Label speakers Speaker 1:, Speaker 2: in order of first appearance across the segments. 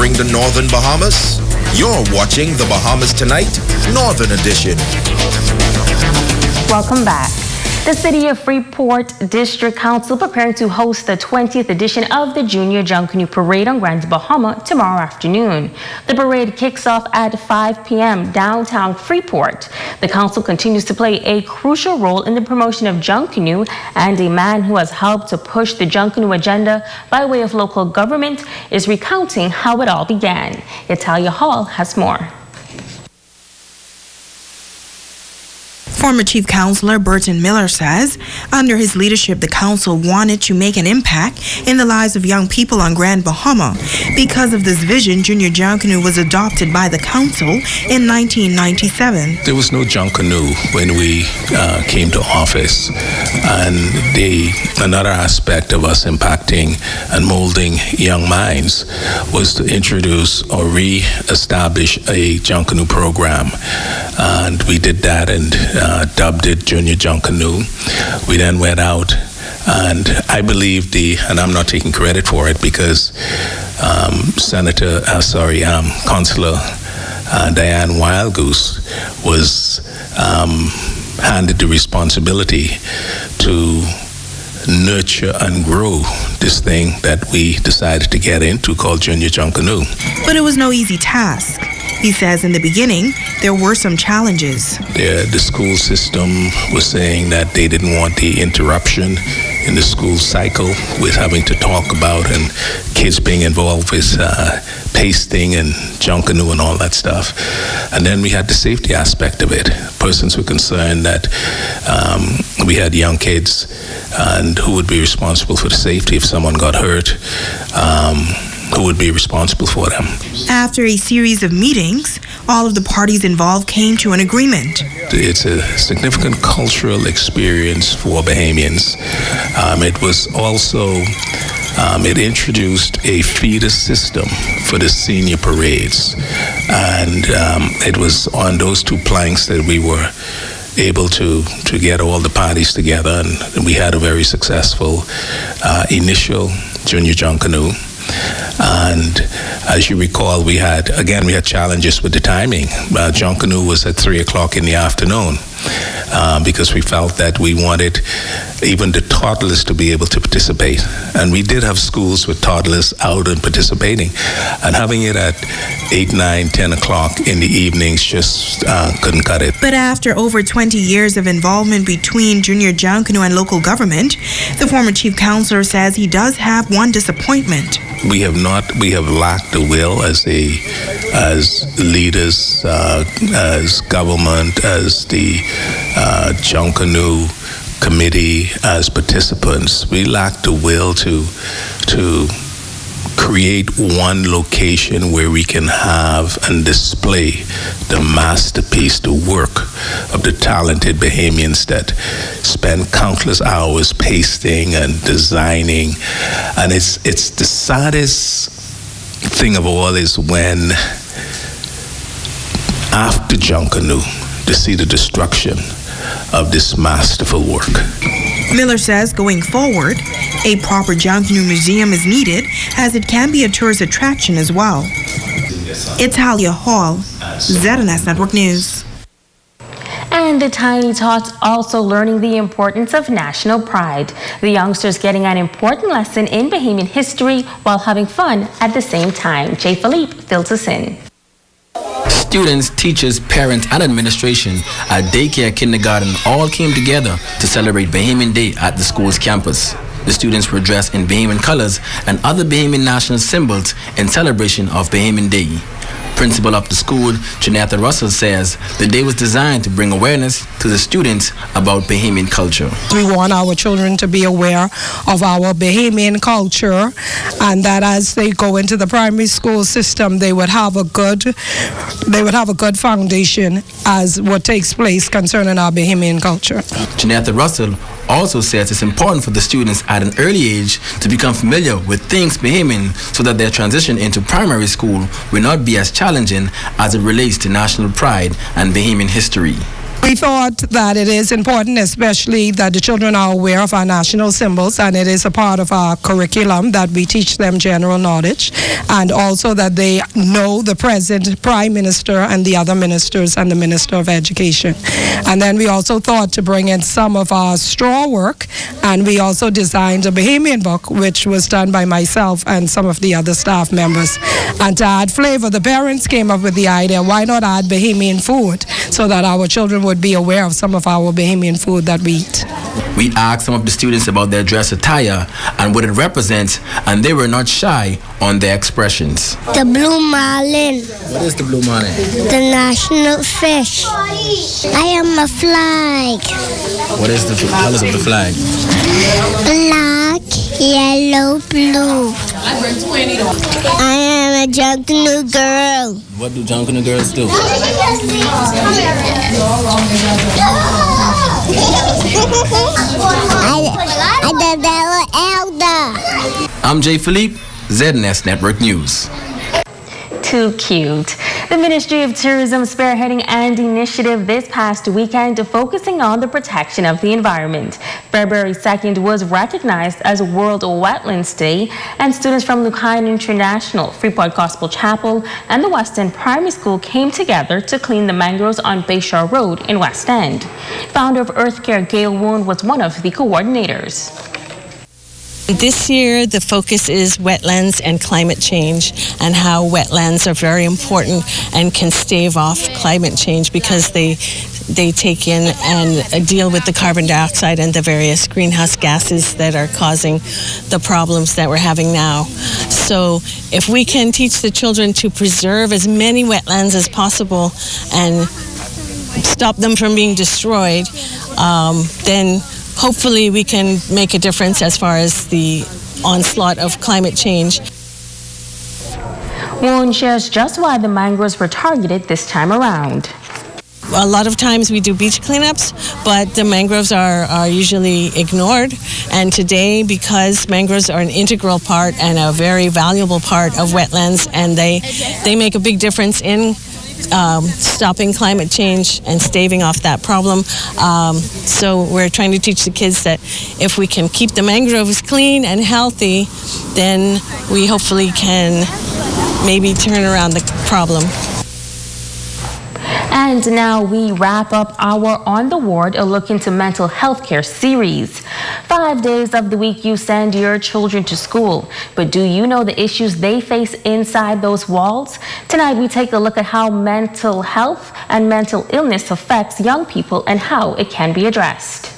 Speaker 1: covering the Northern Bahamas? You're watching the Bahamas Tonight, Northern Edition.
Speaker 2: Welcome back. The City of Freeport District Council preparing to host the 20th edition of the Junior Junk Canoe Parade on Grand Bahama tomorrow afternoon. The parade kicks off at 5 p.m. downtown Freeport. The council continues to play a crucial role in the promotion of junk canoe, and a man who has helped to push the junk canoe agenda by way of local government is recounting how it all began. Italia Hall has more.
Speaker 3: Former Chief Councilor Burton Miller says under his leadership, the council wanted to make an impact in the lives of young people on Grand Bahama. Because of this vision, Junior Junk Canoe was adopted by the council in 1997.
Speaker 4: There was no junk canoe when we came to office, and another aspect of us impacting and molding young minds was to introduce or re-establish a junk canoe program, and we did that and dubbed it Junior Junk Canoe. We then went out, and I believe and I'm not taking credit for it because Councilor Diane Wildgoose was handed the responsibility to nurture and grow this thing that we decided to get into called Junior Junk Canoe.
Speaker 3: But it was no easy task. He says in the beginning, there were some challenges.
Speaker 4: The school system was saying that they didn't want the interruption in the school cycle with having to talk about and kids being involved with pasting and junk canoe and all that stuff. And then we had the safety aspect of it. Persons were concerned that we had young kids and who would be responsible for the safety if someone got hurt. Who would be responsible for them.
Speaker 3: After a series of meetings, all of the parties involved came to an agreement.
Speaker 4: It's a significant cultural experience for Bahamians. It was also, it introduced a feeder system for the senior parades. And it was on those two planks that we were able to get all the parties together, and we had a very successful initial Junior Junk Canoe. And as you recall, we had challenges with the timing. Junk Canoe was at 3 o'clock in the afternoon because we felt that we wanted even the toddlers to be able to participate. And we did have schools with toddlers out and participating. And having it at 8, 9, 10 o'clock in the evenings just couldn't cut it.
Speaker 3: But after over 20 years of involvement between Junior Junk Canoe and local government, the former chief counselor says he does have one disappointment.
Speaker 4: We have lacked the will as leaders, as government, as the Junk Canoe committee, as participants. We lack the will to create one location where we can have and display the masterpiece, the work of the talented Bahamians that spend countless hours pasting and designing. And it's the saddest thing of all is when after Junk Canoe to see the destruction of this masterful work.
Speaker 3: Miller says going forward, a proper junk canoe museum is needed as it can be a tourist attraction as well. Italia Hall, ZNS Network News.
Speaker 2: And the Tiny Tots also learning the importance of national pride. The youngsters getting an important lesson in Bahamian history while having fun at the same time. Jay Philippe fills us in.
Speaker 5: Students, teachers, parents, and administration at daycare kindergarten all came together to celebrate Bahamian Day at the school's campus. The students were dressed in Bahamian colors and other Bahamian national symbols in celebration of Bahamian Day. Principal of the school, Janatha Russell, says the day was designed to bring awareness to the students about Bahamian culture.
Speaker 6: We want our children to be aware of our Bahamian culture, and that as they go into the primary school system, they would have a good foundation as what takes place concerning our Bahamian culture.
Speaker 5: Janatha Russell also says it's important for the students at an early age to become familiar with things Bahamian so that their transition into primary school will not be as challenging as it relates to national pride and Bahamian history.
Speaker 7: We
Speaker 6: We thought that it is important, especially that the children are aware of our national symbols, and it is a part of our curriculum that we teach them general knowledge, and also that they know the present Prime Minister and the other ministers and the Minister of Education. And then we also thought to bring in some of our straw work, and we also designed a Bahamian book, which was done by myself and some of the other staff members. And to add flavor, the parents came up with the idea, why not add Bahamian food so that our children would be aware of some of our Bahamian food that we eat.
Speaker 5: We asked some of the students about their dress attire and what it represents, and they were not shy on their expressions.
Speaker 7: The blue marlin.
Speaker 5: What is the blue marlin?
Speaker 7: The national fish. I am a flag.
Speaker 5: What is the colors of the flag?
Speaker 7: Black, yellow, blue. I am a Junkanoo girl.
Speaker 5: What do Junkanoo girls do?
Speaker 7: I'm the Bella Elder.
Speaker 5: I'm Jay Philippe, ZNS Network News.
Speaker 2: Too cute. The Ministry of Tourism spearheading an initiative this past weekend focusing on the protection of the environment. February 2nd was recognized as World Wetlands Day, and students from Lucayan International, Freeport Gospel Chapel, and the West End Primary School came together to clean the mangroves on Bayshore Road in West End. Founder of Earth Care, Gail Woon, was one of the coordinators.
Speaker 8: This year, the focus is wetlands and climate change, and how wetlands are very important and can stave off climate change because they take in and deal with the carbon dioxide and the various greenhouse gases that are causing the problems that we're having now. So if we can teach the children to preserve as many wetlands as possible and stop them from being destroyed, then hopefully we can make a difference as far as the onslaught of climate change.
Speaker 2: Woon shares just why the mangroves were targeted this time around.
Speaker 8: A lot of times we do beach cleanups, but the mangroves are usually ignored. And today, because mangroves are an integral part and a very valuable part of wetlands, and they make a big difference in stopping climate change and staving off that problem. So we're trying to teach the kids that if we can keep the mangroves clean and healthy, then we hopefully can maybe turn around the problem.
Speaker 2: And now we wrap up our On the Ward, a look into mental health care series. 5 days of the week you send your children to school, but do you know the issues they face inside those walls? Tonight we take a look at how mental health and mental illness affects young people and how it can be addressed.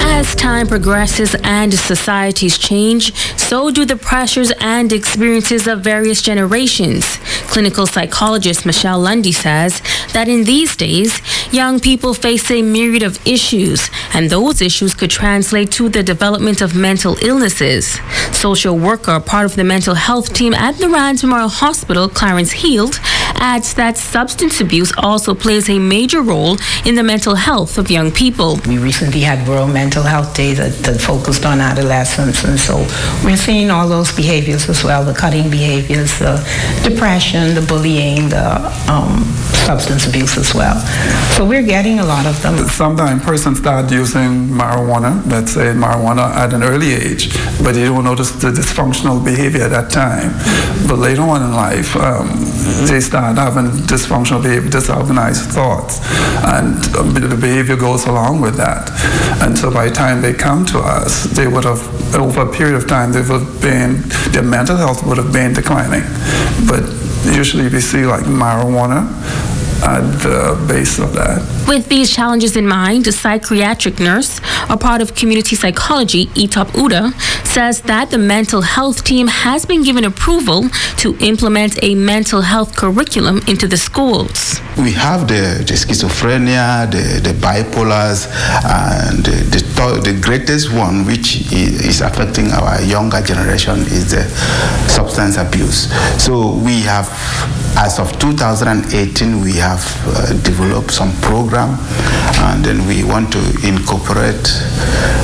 Speaker 2: As time progresses and societies change, so do the pressures and experiences of various generations. Clinical psychologist Michelle Lundy says that in these days, young people face a myriad of issues, and those issues could translate to the development of mental illnesses. Social worker, part of the mental health team at the Rands Memorial Hospital, Clarence Heald, adds that substance abuse also plays a major role in the mental health of young people.
Speaker 9: We recently had World Mental Health Day that focused on adolescents, and so we're seeing all those behaviors as well, the cutting behaviors, the depression, the bullying, the substance abuse as well. So we're getting a lot of them.
Speaker 10: Sometimes persons start using marijuana, let's say marijuana at an early age, but they don't notice the dysfunctional behavior at that time. But later on in life, they start having dysfunctional behavior, disorganized thoughts, and the behavior goes along with that. And so by the time they come to us, they would have, over a period of time, their mental health would have been declining. But usually we see like marijuana at the base of that.
Speaker 2: With these challenges in mind, a psychiatric nurse, a part of community psychology, Itop Uda, says that the mental health team has been given approval to implement a mental health curriculum into the schools.
Speaker 11: We have the schizophrenia, the bipolars, and the greatest one which is affecting our younger generation is the substance abuse. So we have as of 2018, we have developed some program, and then we want to incorporate,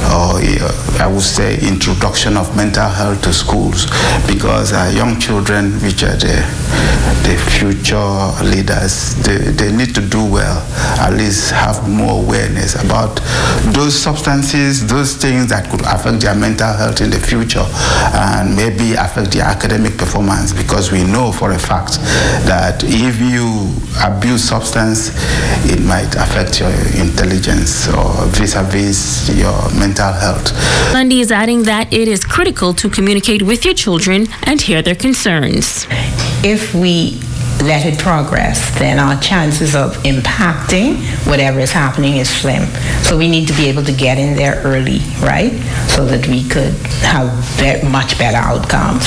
Speaker 11: I would say, introduction of mental health to schools, because young children, which are the future leaders, they need to do well, at least have more awareness about those substances, those things that could affect their mental health in the future and maybe affect their academic performance, because we know for a fact that if you abuse substance, it might affect your intelligence or vis-a-vis your mental health.
Speaker 2: Lundy is adding that it is critical to communicate with your children and hear their concerns.
Speaker 9: If we let it progress, then our chances of impacting whatever is happening is slim. So we need to be able to get in there early, right? So that we could have much better outcomes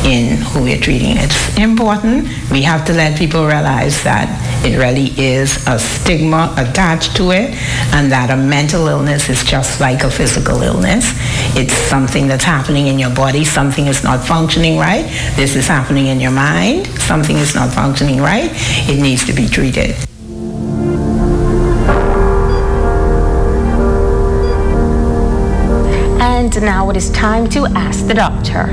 Speaker 9: in who we're treating. It's important. We have to let people realize that it really is a stigma attached to it, and that a mental illness is just like a physical illness. It's something that's happening in your body. Something is not functioning right. This is happening in your mind. Something is not functioning right. It needs to be treated.
Speaker 2: And now it is time to ask the doctor.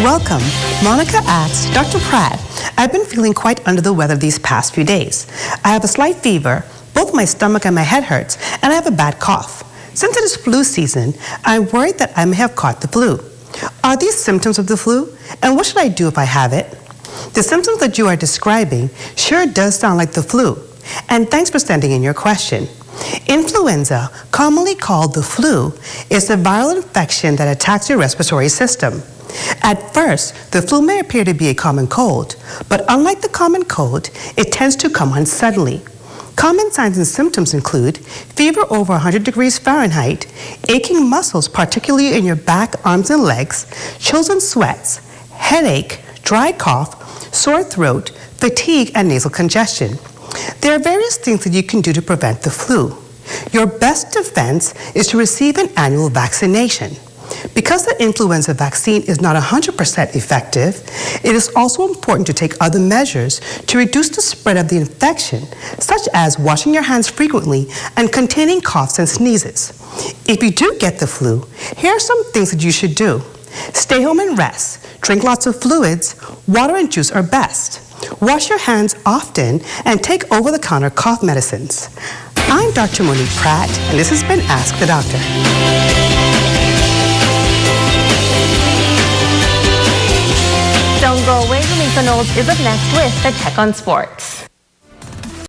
Speaker 12: Welcome. Monica asks, Dr. Pratt, I've been feeling quite under the weather these past few days. I have a slight fever, both my stomach and my head hurts, and I have a bad cough. Since it is flu season, I'm worried that I may have caught the flu. Are these symptoms of the flu? And what should I do if I have it? The symptoms that you are describing sure does sound like the flu. And thanks for sending in your question. Influenza, commonly called the flu, is a viral infection that attacks your respiratory system. At first, the flu may appear to be a common cold, but unlike the common cold, it tends to come on suddenly. Common signs and symptoms include fever over 100 degrees Fahrenheit, aching muscles, particularly in your back, arms, and legs, chills and sweats, headache, dry cough, sore throat, fatigue, and nasal congestion. There are various things that you can do to prevent the flu. Your best defense is to receive an annual vaccination. Because the influenza vaccine is not 100% effective, it is also important to take other measures to reduce the spread of the infection, such as washing your hands frequently and containing coughs and sneezes. If you do get the flu, here are some things that you should do. Stay home and rest. Drink lots of fluids. Water and juice are best. Wash your hands often and take over-the-counter cough medicines. I'm Dr. Monique Pratt, and this has been Ask the Doctor.
Speaker 2: Don't go away. Lamika Knowles is up next with the Tech on Sports.